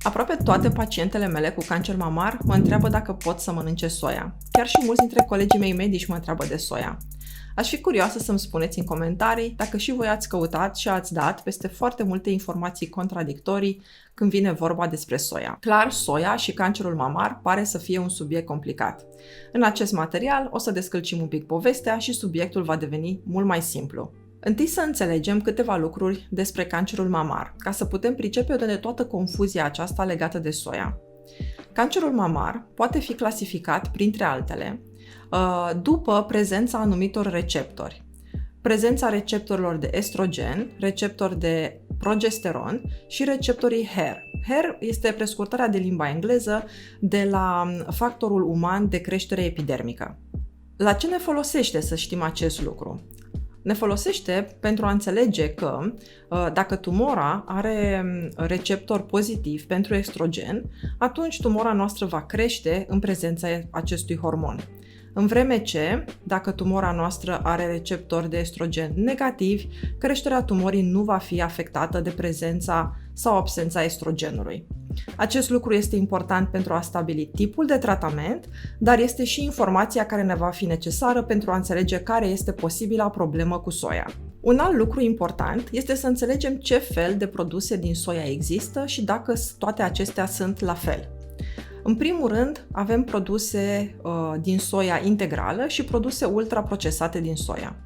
Aproape toate pacientele mele cu cancer mamar mă întreabă dacă pot să mănânce soia. Chiar și mulți dintre colegii mei medici mă întreabă de soia. Aș fi curioasă să-mi spuneți în comentarii dacă și voi ați căutat și ați dat peste foarte multe informații contradictorii când vine vorba despre soia. Clar, soia și cancerul mamar pare să fie un subiect complicat. În acest material o să descălcim un pic povestea și subiectul va deveni mult mai simplu. Întâi să înțelegem câteva lucruri despre cancerul mamar, ca să putem pricepe de toată confuzia aceasta legată de soia. Cancerul mamar poate fi clasificat, printre altele, după prezența anumitor receptori. Prezența receptorilor de estrogen, receptori de progesteron și receptorii HER. HER este prescurtarea de limba engleză de la factorul uman de creștere epidermică. La ce ne folosește să știm acest lucru? Ne folosește pentru a înțelege că dacă tumora are receptor pozitiv pentru estrogen, atunci tumora noastră va crește în prezența acestui hormon. În vreme ce, dacă tumora noastră are receptori de estrogen negativi, creșterea tumorii nu va fi afectată de prezența sau absența estrogenului. Acest lucru este important pentru a stabili tipul de tratament, dar este și informația care ne va fi necesară pentru a înțelege care este posibila problemă cu soia. Un alt lucru important este să înțelegem ce fel de produse din soia există și dacă toate acestea sunt la fel. În primul rând, avem produse din soia integrală și produse ultraprocesate din soia.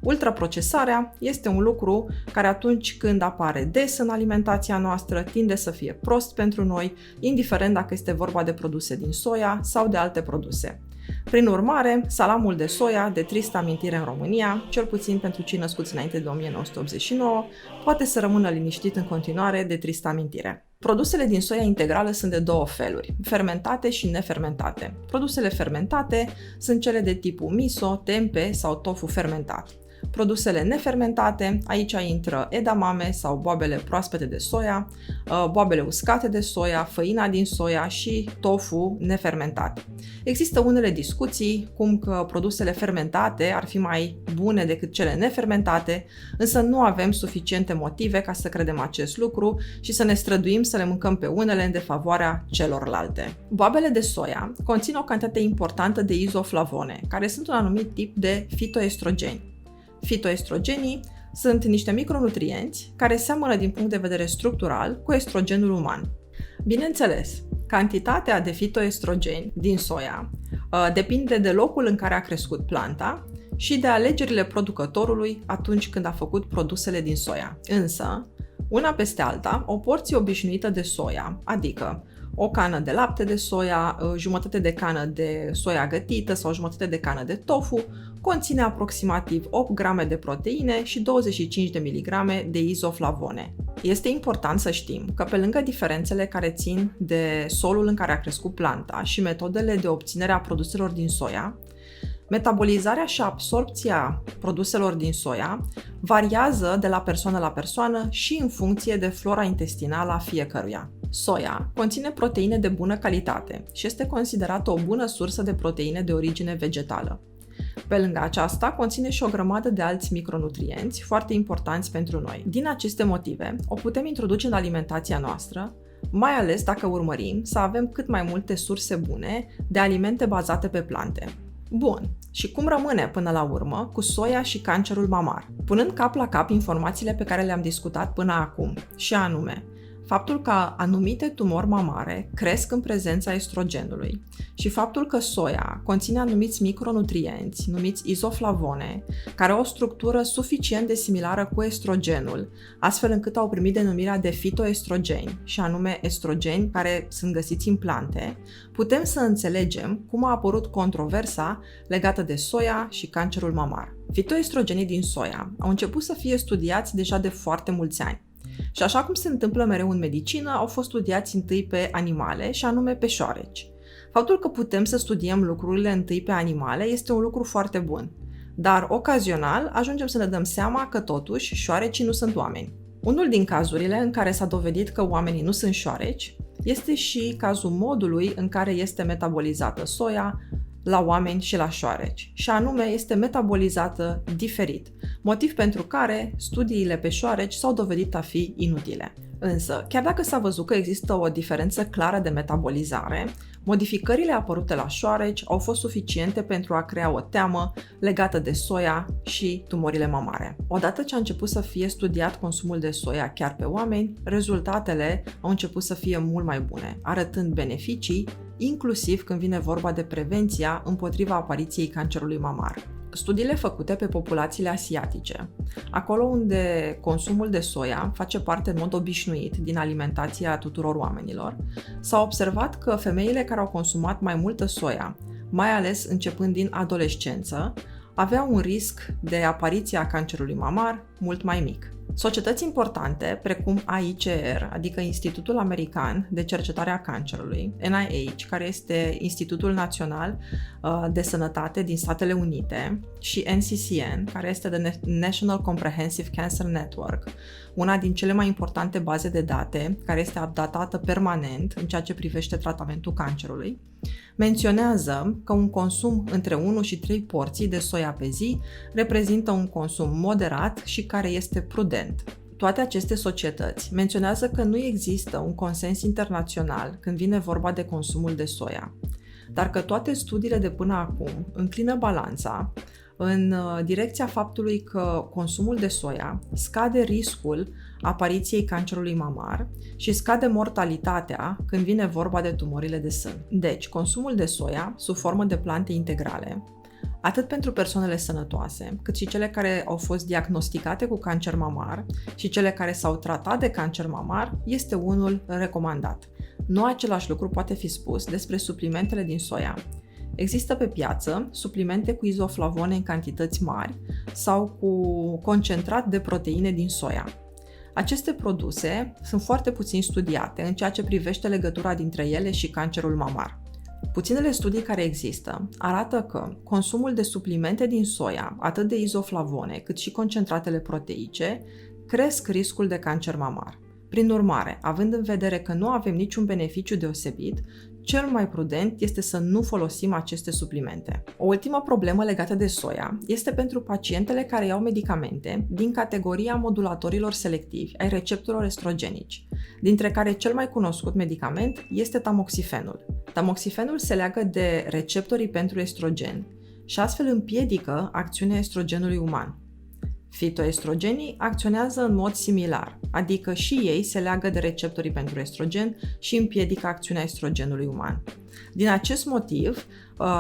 Ultraprocesarea este un lucru care atunci când apare des în alimentația noastră tinde să fie prost pentru noi, indiferent dacă este vorba de produse din soia sau de alte produse. Prin urmare, salamul de soia, de tristă amintire în România, cel puțin pentru cei născuți înainte de 1989, poate să rămână liniștit în continuare de tristă amintire. Produsele din soia integrală sunt de două feluri, fermentate și nefermentate. Produsele fermentate sunt cele de tipul miso, tempeh sau tofu fermentat. Produsele nefermentate, aici intră edamame sau boabele proaspete de soia, boabele uscate de soia, făina din soia și tofu nefermentat. Există unele discuții cum că produsele fermentate ar fi mai bune decât cele nefermentate, însă nu avem suficiente motive ca să credem acest lucru și să ne străduim să le mâncăm pe unele în defavoarea celorlalte. Boabele de soia conțin o cantitate importantă de izoflavone, care sunt un anumit tip de fitoestrogeni. Fitoestrogenii sunt niște micronutrienți care seamănă din punct de vedere structural cu estrogenul uman. Bineînțeles, cantitatea de fitoestrogeni din soia depinde de locul în care a crescut planta și de alegerile producătorului atunci când a făcut produsele din soia. Însă, una peste alta, o porție obișnuită de soia, adică o cană de lapte de soia, jumătate de cană de soia gătită sau jumătate de cană de tofu, conține aproximativ 8 grame de proteine și 25 de miligrame de izoflavone. Este important să știm că pe lângă diferențele care țin de solul în care a crescut planta și metodele de obținere a produselor din soia, metabolizarea și absorbția produselor din soia variază de la persoană la persoană și în funcție de flora intestinală a fiecăruia. Soia conține proteine de bună calitate și este considerată o bună sursă de proteine de origine vegetală. Pe lângă aceasta, conține și o grămadă de alți micronutrienți foarte importanți pentru noi. Din aceste motive, o putem introduce în alimentația noastră, mai ales dacă urmărim să avem cât mai multe surse bune de alimente bazate pe plante. Bun, și cum rămâne până la urmă cu soia și cancerul mamar? Punând cap la cap informațiile pe care le-am discutat până acum, și anume, faptul că anumite tumori mamare cresc în prezența estrogenului și faptul că soia conține anumiți micronutrienți, numiți izoflavone, care au o structură suficient de similară cu estrogenul, astfel încât au primit denumirea de fitoestrogeni, și anume estrogeni care sunt găsiți în plante, putem să înțelegem cum a apărut controversa legată de soia și cancerul mamar. Fitoestrogenii din soia au început să fie studiați deja de foarte mulți ani. Și așa cum se întâmplă mereu în medicină, au fost studiați întâi pe animale, și anume pe șoareci. Faptul că putem să studiem lucrurile întâi pe animale este un lucru foarte bun, dar ocazional ajungem să ne dăm seama că totuși șoarecii nu sunt oameni. Unul din cazurile în care s-a dovedit că oamenii nu sunt șoareci este și cazul modului în care este metabolizată soia la oameni și la șoareci, și anume este metabolizată diferit, motiv pentru care studiile pe șoareci s-au dovedit a fi inutile. Însă, chiar dacă s-a văzut că există o diferență clară de metabolizare, modificările apărute la șoareci au fost suficiente pentru a crea o teamă legată de soia și tumorile mamare. Odată ce a început să fie studiat consumul de soia chiar pe oameni, rezultatele au început să fie mult mai bune, arătând beneficii, inclusiv când vine vorba de prevenția împotriva apariției cancerului mamar. Studiile făcute pe populațiile asiatice, acolo unde consumul de soia face parte în mod obișnuit din alimentația tuturor oamenilor, s-a observat că femeile care au consumat mai multă soia, mai ales începând din adolescență, aveau un risc de apariție a cancerului mamar mult mai mic. Societăți importante, precum AICR, adică Institutul American de Cercetare a Cancerului, NIH, care este Institutul Național de Sănătate din Statele Unite, și NCCN, care este The National Comprehensive Cancer Network, una din cele mai importante baze de date, care este updatată permanent în ceea ce privește tratamentul cancerului, menționează că un consum între 1 și 3 porții de soia pe zi reprezintă un consum moderat și care este prudent. Toate aceste societăți menționează că nu există un consens internațional când vine vorba de consumul de soia, dar că toate studiile de până acum înclină balanța în direcția faptului că consumul de soia scade riscul apariției cancerului mamar și scade mortalitatea când vine vorba de tumorile de sân. Deci, consumul de soia sub formă de plante integrale, atât pentru persoanele sănătoase, cât și cele care au fost diagnosticate cu cancer mamar și cele care s-au tratat de cancer mamar, este unul recomandat. Nu același lucru poate fi spus despre suplimentele din soia. Există pe piață suplimente cu izoflavone în cantități mari sau cu concentrat de proteine din soia. Aceste produse sunt foarte puțin studiate în ceea ce privește legătura dintre ele și cancerul mamar. Puținele studii care există arată că consumul de suplimente din soia, atât de izoflavone cât și concentratele proteice, cresc riscul de cancer mamar. Prin urmare, având în vedere că nu avem niciun beneficiu deosebit, cel mai prudent este să nu folosim aceste suplimente. O ultimă problemă legată de soia este pentru pacientele care iau medicamente din categoria modulatorilor selectivi ai receptorilor estrogenici, dintre care cel mai cunoscut medicament este tamoxifenul. Tamoxifenul se leagă de receptorii pentru estrogen și astfel împiedică acțiunea estrogenului uman. Fitoestrogenii acționează în mod similar, adică și ei se leagă de receptorii pentru estrogen și împiedică acțiunea estrogenului uman. Din acest motiv,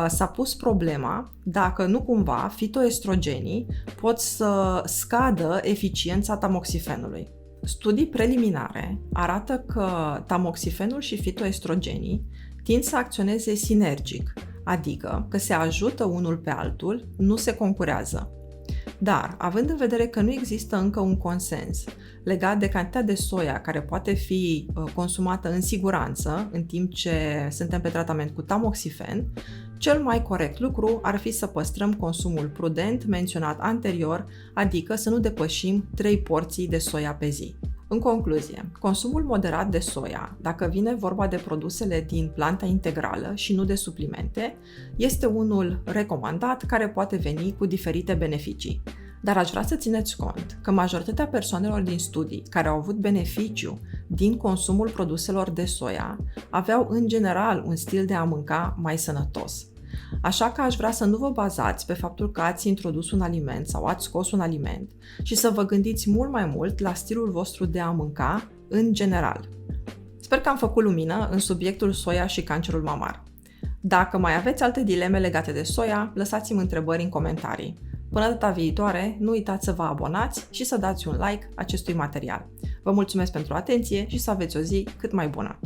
s-a pus problema dacă nu cumva fitoestrogenii pot să scadă eficiența tamoxifenului. Studii preliminare arată că tamoxifenul și fitoestrogenii tind să acționeze sinergic, adică că se ajută unul pe altul, nu se concurează. Dar, având în vedere că nu există încă un consens legat de cantitatea de soia care poate fi consumată în siguranță în timp ce suntem pe tratament cu tamoxifen, cel mai corect lucru ar fi să păstrăm consumul prudent menționat anterior, adică să nu depășim 3 porții de soia pe zi. În concluzie, consumul moderat de soia, dacă vine vorba de produsele din planta integrală și nu de suplimente, este unul recomandat care poate veni cu diferite beneficii. Dar aș vrea să țineți cont că majoritatea persoanelor din studii care au avut beneficiu din consumul produselor de soia aveau în general un stil de a mânca mai sănătos. Așa că aș vrea să nu vă bazați pe faptul că ați introdus un aliment sau ați scos un aliment și să vă gândiți mult mai mult la stilul vostru de a mânca în general. Sper că am făcut lumină în subiectul soia și cancerul mamar. Dacă mai aveți alte dileme legate de soia, lăsați-mi întrebări în comentarii. Până data viitoare, nu uitați să vă abonați și să dați un like acestui material. Vă mulțumesc pentru atenție și să aveți o zi cât mai bună!